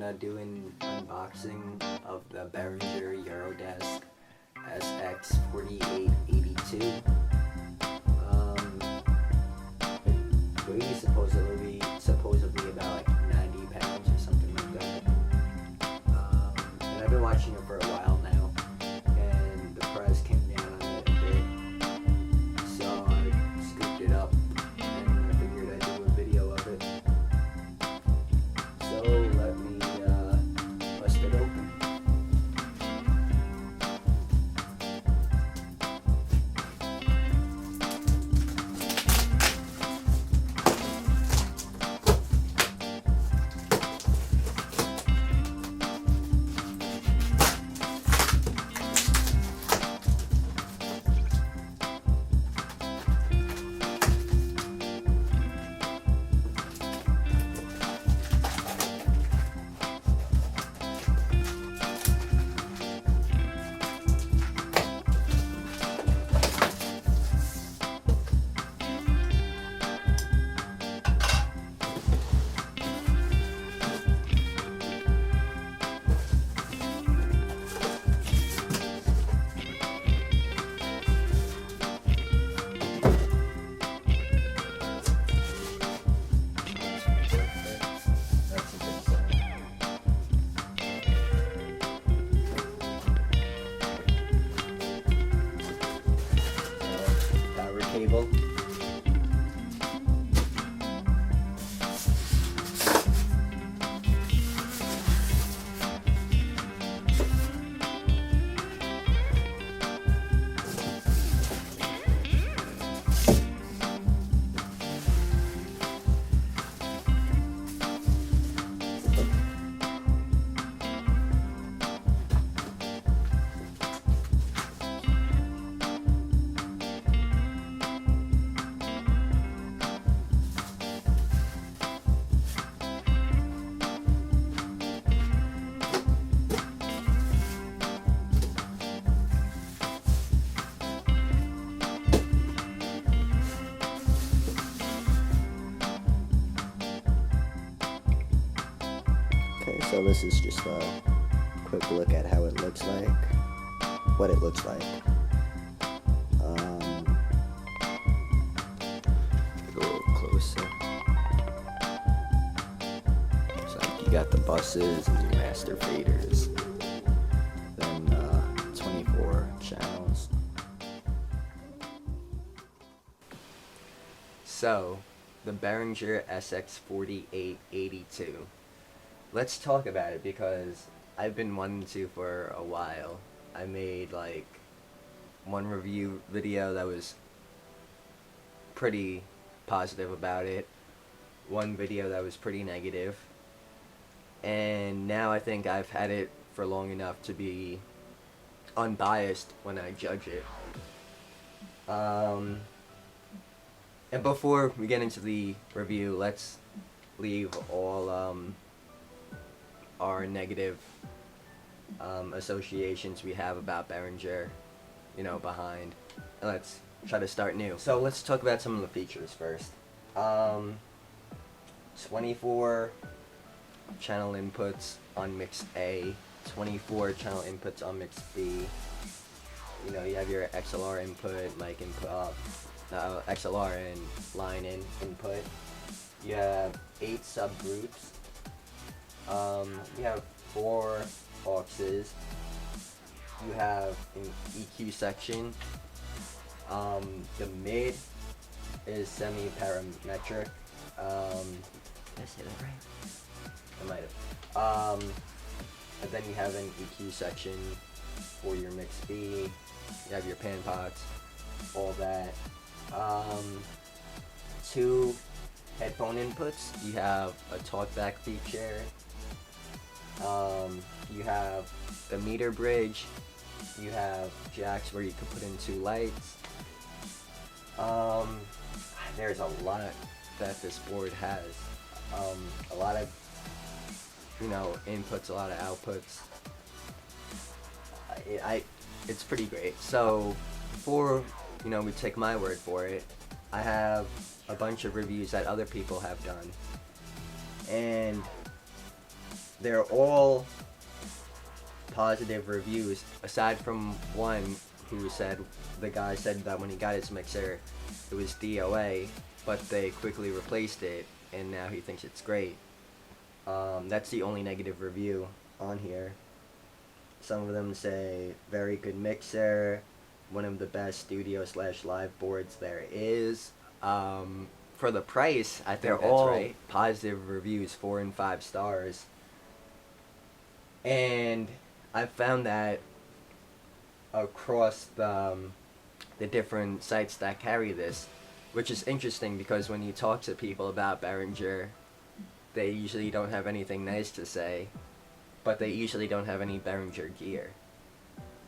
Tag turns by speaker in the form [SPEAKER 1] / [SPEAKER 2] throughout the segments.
[SPEAKER 1] gonna do an unboxing of the Behringer SX4882. It weighs supposedly about like 90 pounds or something like that. And I've been watching it for a while now, and the price came down on it a bit, so I scooped it up and I figured I'd do a video of it. So let me bust it open. Cable. Okay, so this is just a quick look at how it looks like, what it looks like. Go a little closer. So you got the buses and your master faders, then 24 channels. So, the Behringer SX4882. Let's talk about it because I've been wanting to for a while. I made like one review video that was pretty positive about it, one video that was pretty negative, and now I think I've had it for long enough to be unbiased when I judge it. And before we get into the review, let's leave all our negative associations we have about Behringer, behind, and let's try to start new. So let's talk about some of the features first. 24 channel inputs on mix A, 24 channel inputs on mix B. You have your XLR input, mic input, XLR and line in input. You have 8 subgroups. You have 4 auxes. You have an EQ section. The mid is semi-parametric. Did I say that right? I might have. And then you have an EQ section for your mix B. You have your pan pots, all that. 2 headphone inputs. You have a talkback feature. You have the meter bridge. You have jacks where you can put in 2 lights. There's a lot that this board has. A lot of inputs, a lot of outputs. It's pretty great. So before we take my word for it, I have a bunch of reviews that other people have done, and they're all positive reviews, aside from one who said, the guy said that when he got his mixer, it was DOA, but they quickly replaced it, and now he thinks it's great. That's the only negative review on here. Some of them say, very good mixer, one of the best studio/live boards there is. For the price, I think they're all right. Positive reviews, 4 and 5 stars. And I've found that across the different sites that carry this, which is interesting because when you talk to people about Behringer, they usually don't have anything nice to say, but they usually don't have any Behringer gear.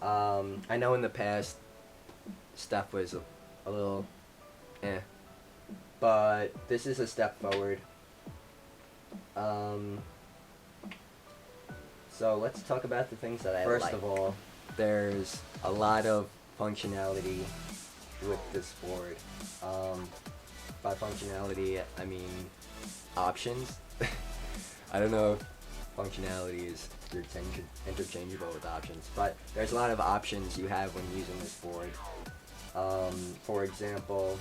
[SPEAKER 1] I know in the past stuff was a little but this is a step forward. So let's talk about the things that I like. First of all, there's a lot of functionality with this board. By functionality, I mean options. I don't know if functionality is interchangeable with options, but there's a lot of options you have when using this board. For example,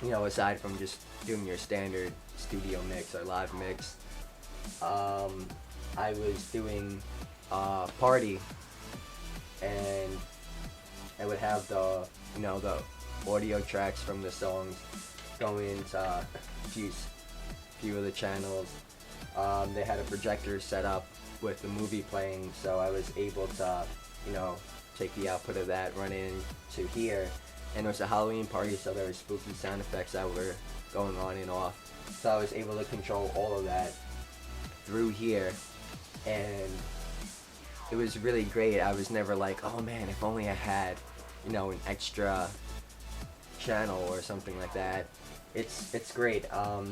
[SPEAKER 1] you know, aside from just doing your standard studio mix or live mix, I was doing party, and I would have the audio tracks from the songs go into a few of the channels. They had a projector set up with the movie playing, so I was able to, take the output of that, run it into here. And it was a Halloween party, so there were spooky sound effects that were going on and off. So I was able to control all of that through here, and it was really great. I was never like, oh man, if only I had, an extra channel or something like that. It's great. I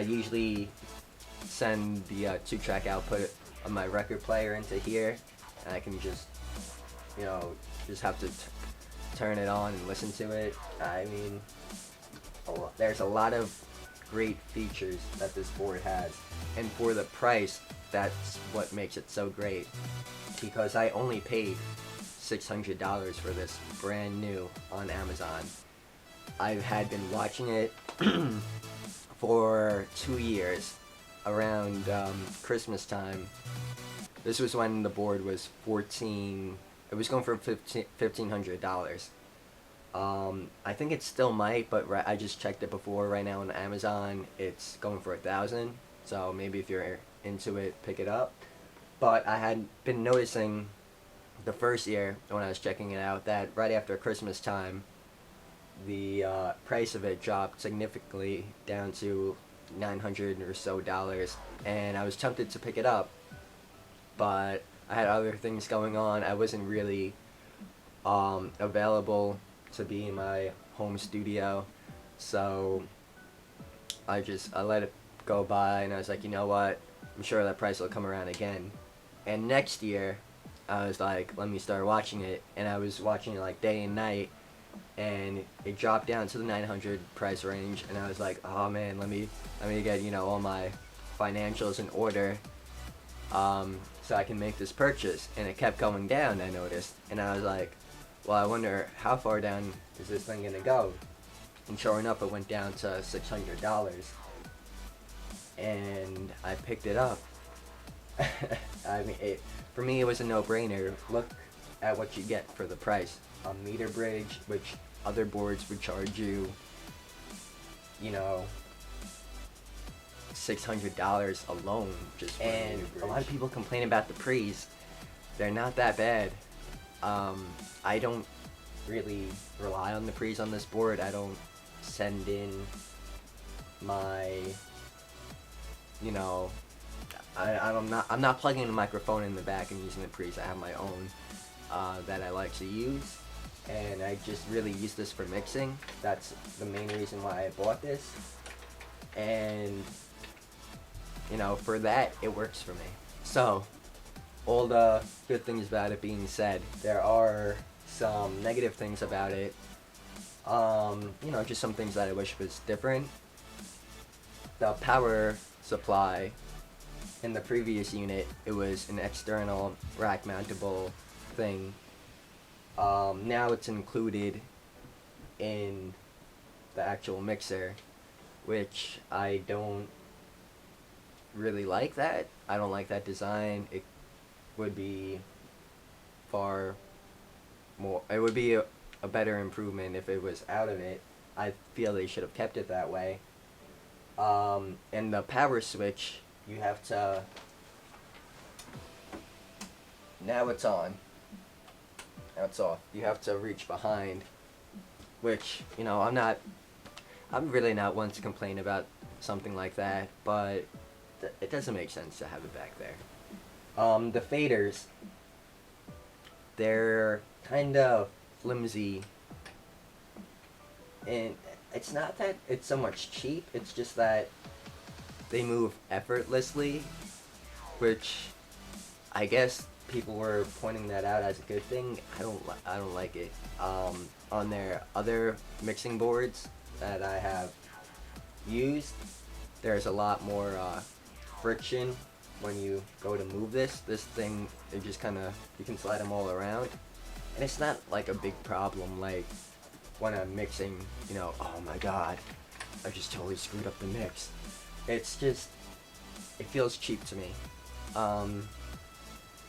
[SPEAKER 1] usually send the 2-track output of my record player into here, and I can just have to turn it on and listen to it. I mean, there's a lot of great features that this board has, and for the price, that's what makes it so great, because I only paid $600 for this brand new on Amazon. I had been watching it for 2 years. Around Christmas time, this was when the board was it was going for $1,500. I think it still might, but I just checked it before. Right now on Amazon, it's going for $1,000. So maybe if you're into it, pick it up. But I had been noticing the first year when I was checking it out that right after Christmas time, the price of it dropped significantly down to $900 or so, and I was tempted to pick it up, but I had other things going on. I wasn't really available to be in my home studio, so I let it go by, and I was like, you know what, I'm sure that price will come around again. And next year I was like, let me start watching it, and I was watching it like day and night, and it dropped down to the $900 price range, and I was like, oh man, let me get all my financials in order, so I can make this purchase. And it kept going down, I noticed, and I was like, well, I wonder how far down is this thing gonna go? And sure enough, it went down to $600, and I picked it up. I mean, for me, it was a no-brainer. Look at what you get for the price. A meter bridge, which other boards would charge you, $600 alone just for a meter bridge. A lot of people complain about the pre's. They're not that bad. I don't really rely on the pre's on this board. I don't send in my, I'm not plugging a microphone in the back and using the pre's. I have my own that I like to use, and I just really use this for mixing. That's the main reason why I bought this, and for that, it works for me. So, all the good things about it being said, there are some negative things about it. Just some things that I wish was different. The power supply in the previous unit, it was an external rack mountable thing. Now it's included in the actual mixer, which I don't really like that. I don't like that design. It would be far more, it would be a better improvement if it was out of it. I feel they should have kept it that way. And the power switch, you have to, now it's on, now it's off. You have to reach behind, which, you know, I'm really not one to complain about something like that, but it doesn't make sense to have it back there. The faders, they're kind of flimsy, and it's not that it's so much cheap, it's just that they move effortlessly, which I guess people were pointing that out as a good thing. I don't like it. On their other mixing boards that I have used, there's a lot more friction when you go to move this. This thing, it just kind of, you can slide them all around, and it's not like a big problem like when I'm mixing, you know, oh my god, I just totally screwed up the mix. It's just, it feels cheap to me.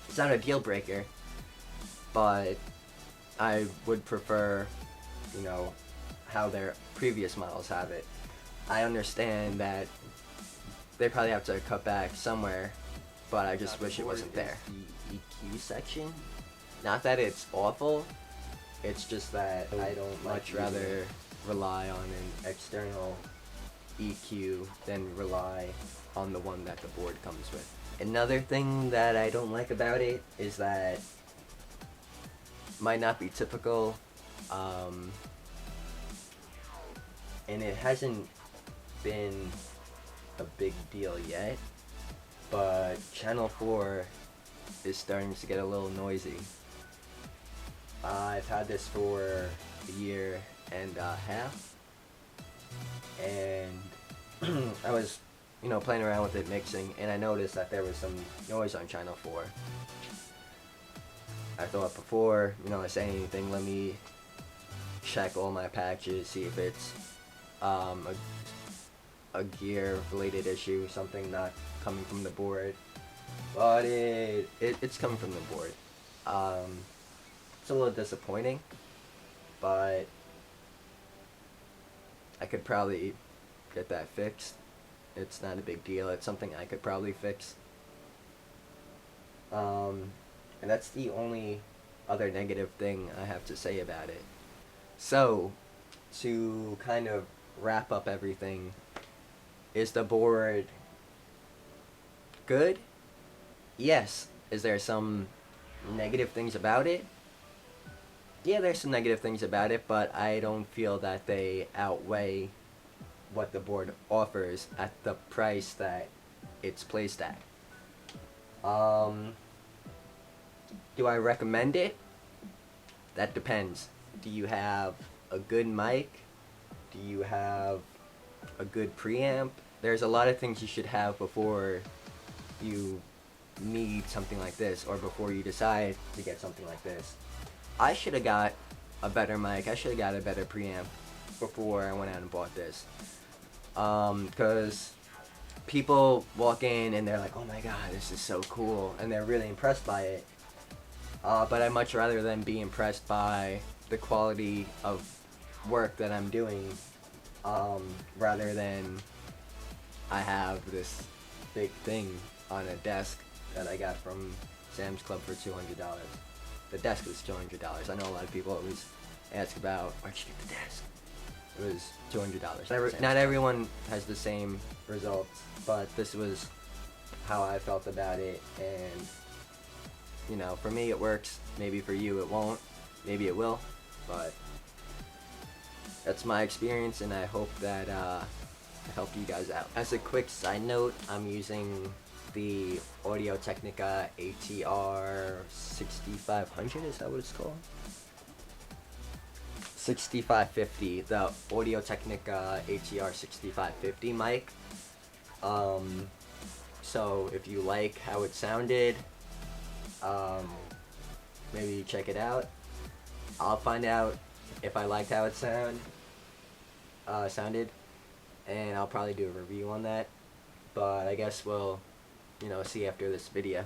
[SPEAKER 1] It's not a deal breaker, but I would prefer, you know, how their previous models have it. I understand that they probably have to cut back somewhere, but I just wish it wasn't there. The EQ section, not that it's awful, it's just that I don't much rather rely on an external EQ than rely on the one that the board comes with. Another thing that I don't like about it is that, might not be typical, and it hasn't been a big deal yet, but Channel 4 is starting to get a little noisy. I've had this for a year and a half, and I was, you know, playing around with it mixing, and I noticed that there was some noise on Channel 4. I thought, before, you know, I say anything, let me check all my patches, see if it's a gear related issue, something not coming from the board, but it's coming from the board. It's a little disappointing, but I could probably get that fixed. It's not a big deal. It's something I could probably fix. And that's the only other negative thing I have to say about it. So, to kind of wrap up everything, is the board good? Yes. Is there some negative things about it? Yeah, there's some negative things about it, but I don't feel that they outweigh what the board offers at the price that it's placed at. Do I recommend it? That depends. Do you have a good mic? Do you have a good preamp? There's a lot of things you should have before you need something like this, or before you decide to get something like this. I should have got a better mic. I should have got a better preamp before I went out and bought this. Because people walk in and they're like, oh my god, this is so cool, and they're really impressed by it. But I'd much rather than be impressed by the quality of work that I'm doing, rather than I have this big thing on a desk that I got from Sam's Club for $200. The desk was $200. I know a lot of people always ask about, where'd you get the desk? It was $200. Not everyone has the same results, but this was how I felt about it, and you know, for me it works. Maybe for you it won't. Maybe it will, but that's my experience, and I hope that I helped you guys out. As a quick side note, I'm using the Audio-Technica ATR 6500, is that what it's called? 6550, the Audio-Technica ATR 6550 mic. So if you like how it sounded, maybe check it out. I'll find out if I liked how it sounded, and I'll probably do a review on that. But I guess we'll, see after this video.